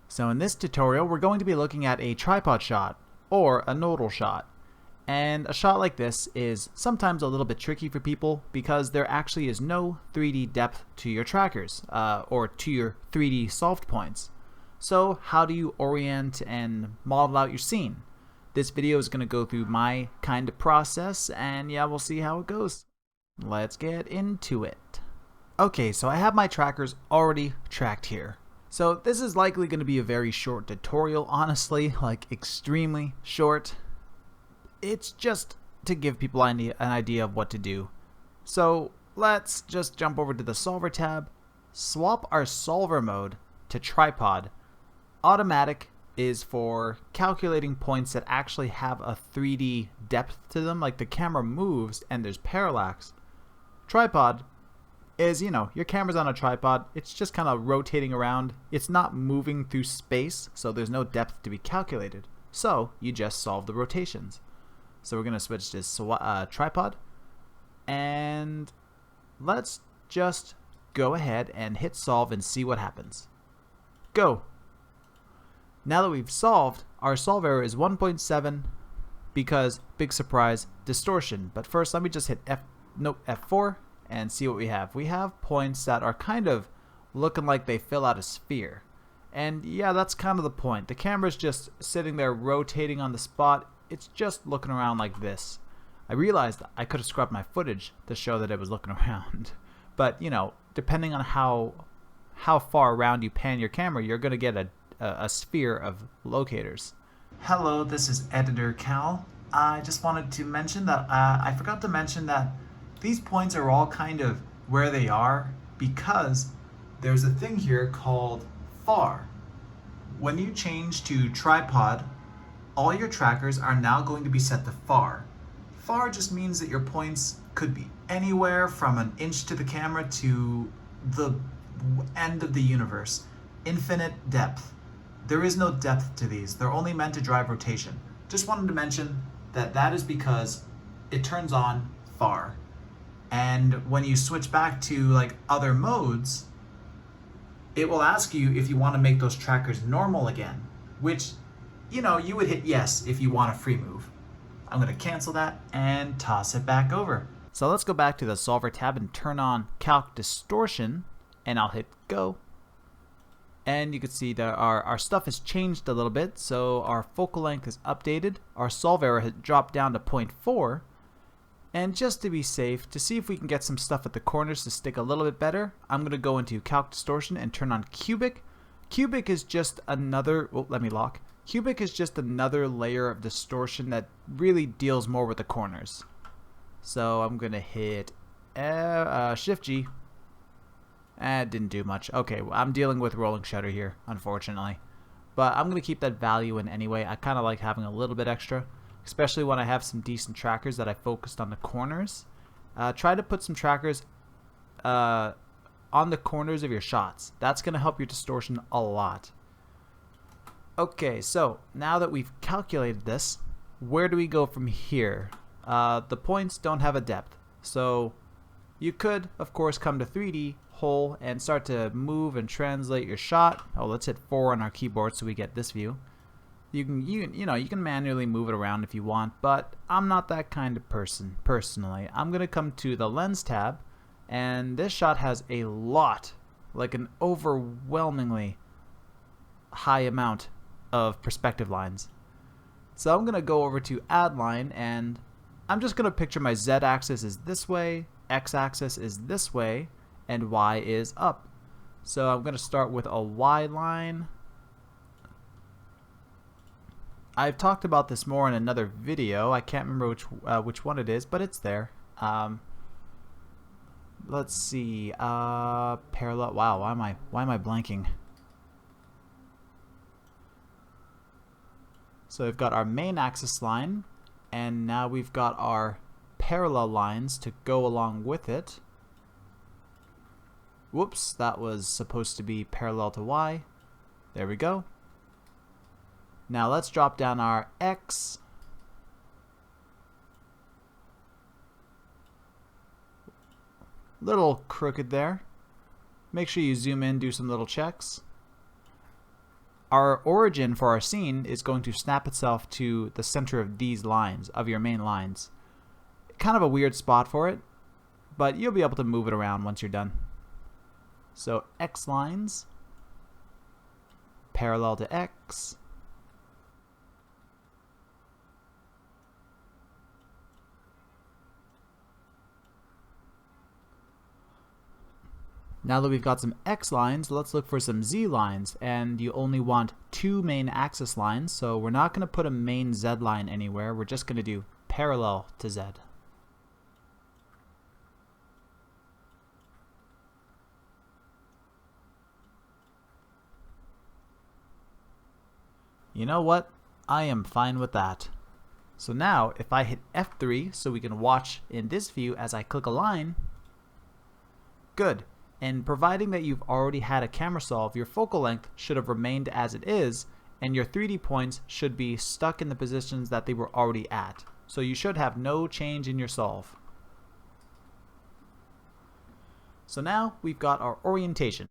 So in this tutorial, we're going to be looking at a tripod shot, or a nodal shot. And a shot like this is sometimes a little bit tricky for people because there actually is no 3D depth to your trackers, or to your 3D solved points. So how do you orient and model out your scene? This video is going to go through my kind of process, and yeah, we'll see how it goes. Let's get into it. Okay, so I have my trackers already tracked here. So this is likely going to be a very short tutorial, honestly, like extremely short. It's just to give people an idea of what to do. So let's just jump over to the solver tab, swap our solver mode to tripod. Automatic is for calculating points that actually have a 3D depth to them, like the camera moves and there's parallax. Tripod is, your camera's on a tripod, it's just kind of rotating around. It's not moving through space, so there's no depth to be calculated. So you just solve the rotations. So we're going to switch to tripod, and let's just go ahead and hit solve and see what happens. Go! Now that we've solved, our solve error is 1.7 because, big surprise, distortion. But first let me just hit F4 and see what we have. We have points that are kind of looking like they fill out a sphere. And yeah, that's kind of the point. The camera's just sitting there rotating on the spot. It's just looking around like this. I realized I could have scrubbed my footage to show that it was looking around. But, depending on how far around you pan your camera, you're going to get a sphere of locators. Hello, this is Editor Cal. I just wanted to mention that I forgot to mention that these points are all kind of where they are because there's a thing here called far. When you change to tripod, all your trackers are now going to be set to far. Far just means that your points could be anywhere from an inch to the camera to the end of the universe. Infinite depth. There is no depth to these. They're only meant to drive rotation. Just wanted to mention that that is because it turns on far. And when you switch back to like other modes, it will ask you if you want to make those trackers normal again, which, you would hit yes if you want a free move. I'm going to cancel that and toss it back over. So let's go back to the solver tab and turn on calc distortion, and I'll hit go. And you can see that our stuff has changed a little bit. So our focal length is updated. Our solve error has dropped down to 0.4. And just to be safe, to see if we can get some stuff at the corners to stick a little bit better, I'm going to go into calc distortion and turn on cubic. Cubic is just another, Cubic is just another layer of distortion that really deals more with the corners. So I'm going to hit Shift G. It didn't do much. Okay, I'm dealing with rolling shutter here, unfortunately. But I'm going to keep that value in anyway. I kind of like having a little bit extra, especially when I have some decent trackers that I focused on the corners. Try to put some trackers on the corners of your shots. That's going to help your distortion a lot. Okay, so now that we've calculated this, where do we go from here? The points don't have a depth, so you could, of course, come to 3D whole and start to move and translate your shot. Oh, let's hit 4 on our keyboard so we get this view. You can manually move it around if you want, but I'm not that kind of person personally. I'm gonna come to the lens tab, and this shot has a lot, like an overwhelmingly high amount of perspective lines. So I'm gonna go over to Addline, and I'm just gonna picture my z-axis is this way, x-axis is this way, and y is up. So I'm gonna start with a y line. I've talked about this more in another video. I can't remember which one it is, but it's there. Let's see. Parallel. Wow. Why am I blanking? So we've got our main axis line, and now we've got our parallel lines to go along with it. Whoops, that was supposed to be parallel to y. There we go. Now let's drop down our X. Little crooked there. Make sure you zoom in, do some little checks. our origin for our scene is going to snap itself to the center of these lines, of your main lines. Kind of a weird spot for it, but you'll be able to move it around once you're done. So X lines, parallel to X. Now that we've got some X lines, let's look for some Z lines, and you only want 2 main axis lines, so we're not going to put a main Z line anywhere, we're just going to do parallel to Z. You know what? I am fine with that. So now, if I hit F3 so we can watch in this view as I click a line, good. And providing that you've already had a camera solve, your focal length should have remained as it is, and your 3D points should be stuck in the positions that they were already at. So you should have no change in your solve. So now we've got our orientation.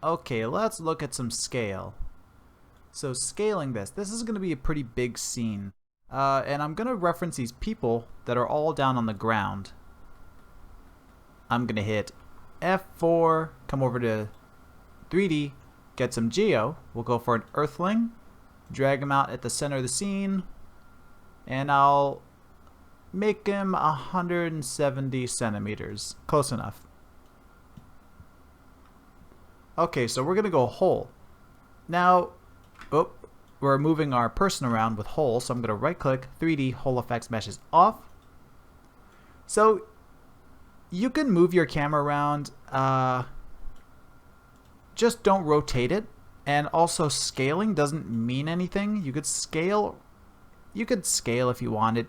Okay, let's look at some scale. So scaling this is going to be a pretty big scene. And I'm going to reference these people that are all down on the ground. I'm going to hit F4, come over to 3D, get some geo. We'll go for an earthling, drag him out at the center of the scene, and I'll make him 170 centimeters. Close enough. Okay, so we're going to go whole. Now, we're moving our person around with whole, so I'm going to right click, 3D, whole effects meshes off. So you can move your camera around, just don't rotate it. And also scaling doesn't mean anything. You could scale if you wanted.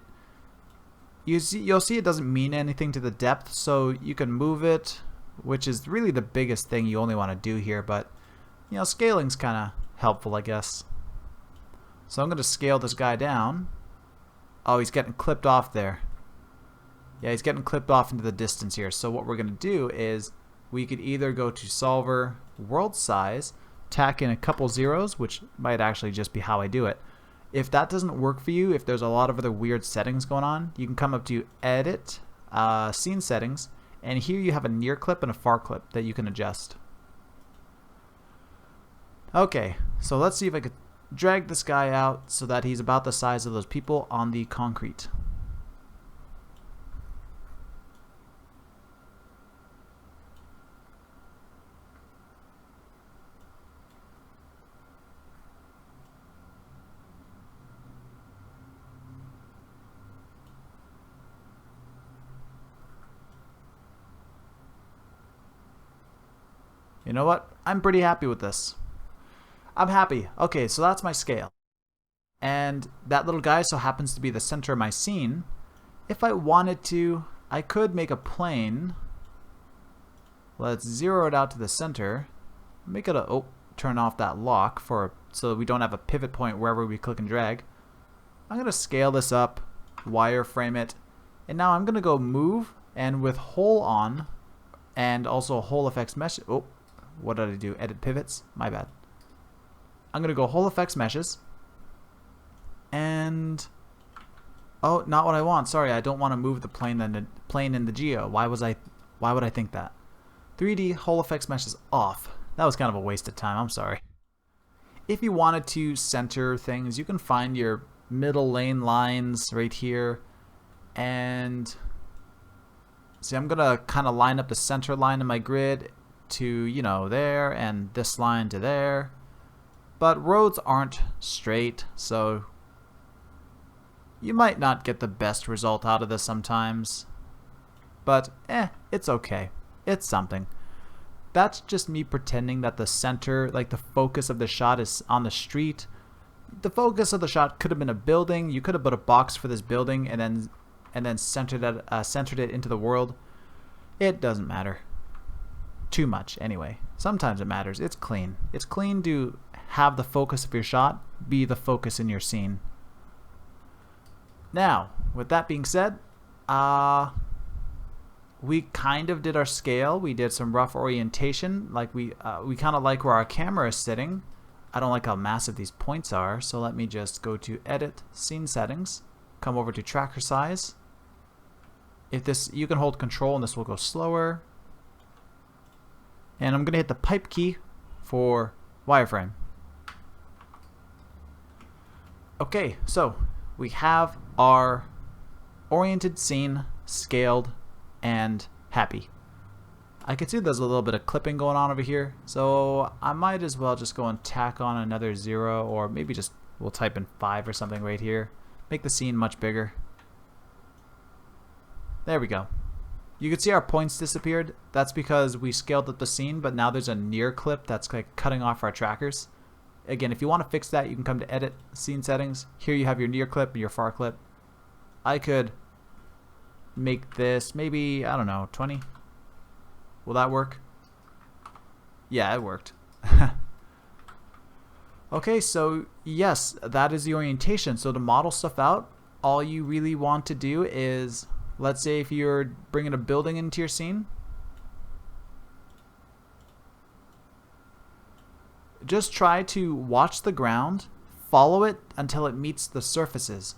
You'll see it doesn't mean anything to the depth, so you can move it, which is really the biggest thing you only want to do here, but you know, scaling's kind of helpful, I guess. So I'm going to scale this guy down. Oh, he's getting clipped off there. Yeah, he's getting clipped off into the distance here. So what we're going to do is we could either go to solver world size, tack in a couple zeros, which might actually just be how I do it. If that doesn't work for you, if there's a lot of other weird settings going on, you can come up to edit, scene settings, and here you have a near clip and a far clip that you can adjust. Okay, so let's see if I could drag this guy out so that he's about the size of those people on the concrete. You know what? I'm pretty happy with this. I'm happy. Okay, so that's my scale. And that little guy so happens to be the center of my scene. If I wanted to, I could make a plane. Let's zero it out to the center. Make it a, turn off that lock so that we don't have a pivot point wherever we click and drag. I'm going to scale this up, wireframe it, and now I'm going to go move, and with whole on, and also whole effects mesh. Oh, what did I do? Edit pivots? My bad. I'm going to go whole effects meshes, and oh, not what I want. Sorry, I don't want to move the plane in the geo. Why would I think that? 3D whole effects meshes off. That was kind of a waste of time. I'm sorry. If you wanted to center things, you can find your middle lane lines right here, and see, I'm gonna kind of line up the center line of my grid to, you know, there, and this line to there. But roads aren't straight, so you might not get the best result out of this sometimes. But it's okay. It's something. That's just me pretending that the center, like the focus of the shot, is on the street. The focus of the shot could have been a building. You could have put a box for this building and then centered it into the world. It doesn't matter too much anyway. Sometimes it matters. It's clean. It's clean to have the focus of your shot be the focus in your scene. Now, with that being said, we kind of did our scale. We did some rough orientation. Like we kind of like where our camera is sitting. I don't like how massive these points are, so let me just go to Edit, Scene Settings, come over to Tracker Size. If this, you can hold Control and this will go slower. And I'm going to hit the pipe key for wireframe. Okay, so we have our oriented scene, scaled, and happy. I can see there's a little bit of clipping going on over here, so I might as well just go and tack on another 0, or maybe just we'll type in 5 or something right here. Make the scene much bigger. There we go. You can see our points disappeared. That's because we scaled up the scene, but now there's a near clip that's like cutting off our trackers. Again, if you want to fix that, you can come to Edit, Scene Settings. Here you have your near clip and your far clip. I could make this maybe, I don't know, 20. Will that work? Yeah, it worked. Okay, so yes, that is the orientation. So to model stuff out, all you really want to do is, let's say if you're bringing a building into your scene, just try to watch the ground, follow it until it meets the surfaces.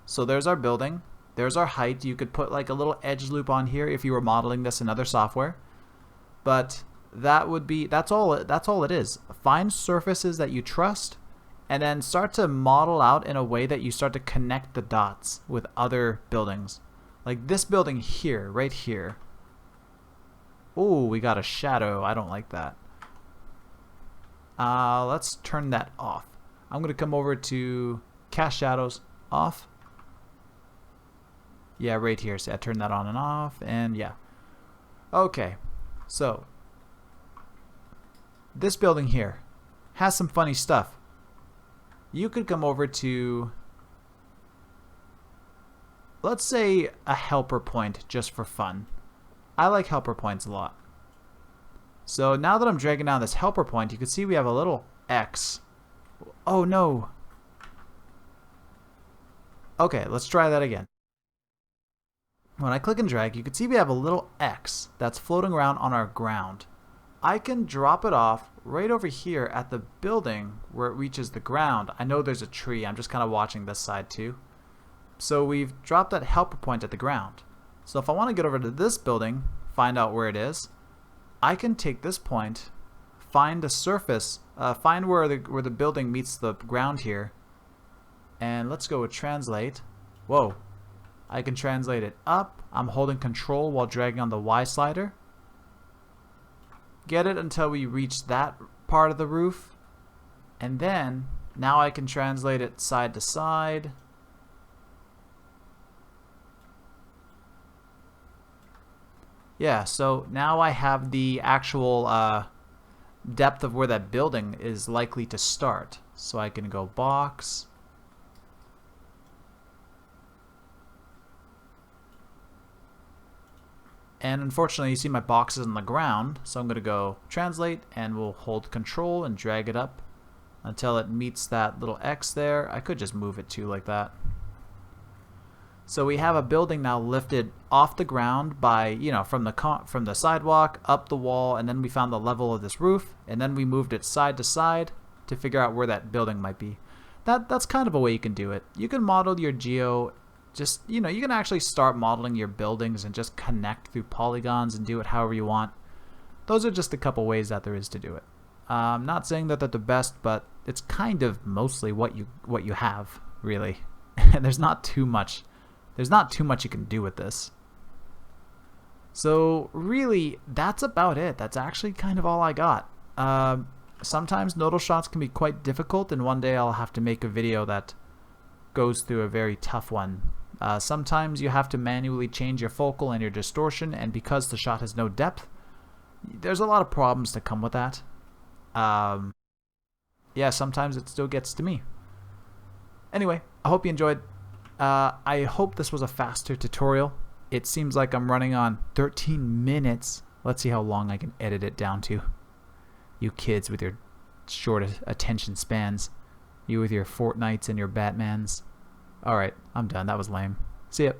So there's our building. There's our height. You could put like a little edge loop on here if you were modeling this in other software. But that would be, that's all it is. Find surfaces that you trust and then start to model out in a way that you start to connect the dots with other buildings. Like this building here, right here. Oh, we got a shadow. I don't like that. Let's turn that off. I'm going to come over to Cast Shadows, off. Yeah, right here. So I turn that on and off, and yeah. Okay, so this building here has some funny stuff. You could come over to, let's say, a helper point just for fun. I like helper points a lot. So now that I'm dragging down this helper point, you can see we have a little X. Oh no. Okay, let's try that again. When I click and drag, you can see we have a little X that's floating around on our ground. I can drop it off right over here at the building where it reaches the ground. I know there's a tree. I'm just kind of watching this side too. So we've dropped that helper point at the ground. So if I want to get over to this building, find out where it is, I can take this point, find a surface, find where the building meets the ground here, and let's go with translate. Whoa. I can translate it up. I'm holding Control while dragging on the Y slider. Get it until we reach that part of the roof. And then, now I can translate it side to side. Yeah, so now I have the actual depth of where that building is likely to start. So I can go box. And unfortunately, you see my box is on the ground, so I'm going to go translate, and we'll hold Control and drag it up until it meets that little X there. I could just move it too like that. So we have a building now lifted off the ground by, you know, from the sidewalk up the wall, and then we found the level of this roof, and then we moved it side to side to figure out where that building might be. That's kind of a way you can do it. You can model your geo. Just, you know, you can actually start modeling your buildings and just connect through polygons and do it however you want. Those are just a couple ways that there is to do it. I'm not saying that they're the best, but it's kind of mostly what you have, really. And there's not too much you can do with this. So really, that's about it. That's actually kind of all I got. Sometimes nodal shots can be quite difficult, and one day I'll have to make a video that goes through a very tough one. Sometimes you have to manually change your focal and your distortion, and because the shot has no depth, there's a lot of problems that come with that. Yeah, sometimes it still gets to me. Anyway, I hope you enjoyed. I hope this was a faster tutorial. It seems like I'm running on 13 minutes. Let's see how long I can edit it down to. You kids with your short attention spans. You with your Fortnites and your Batmans. Alright, I'm done. That was lame. See ya.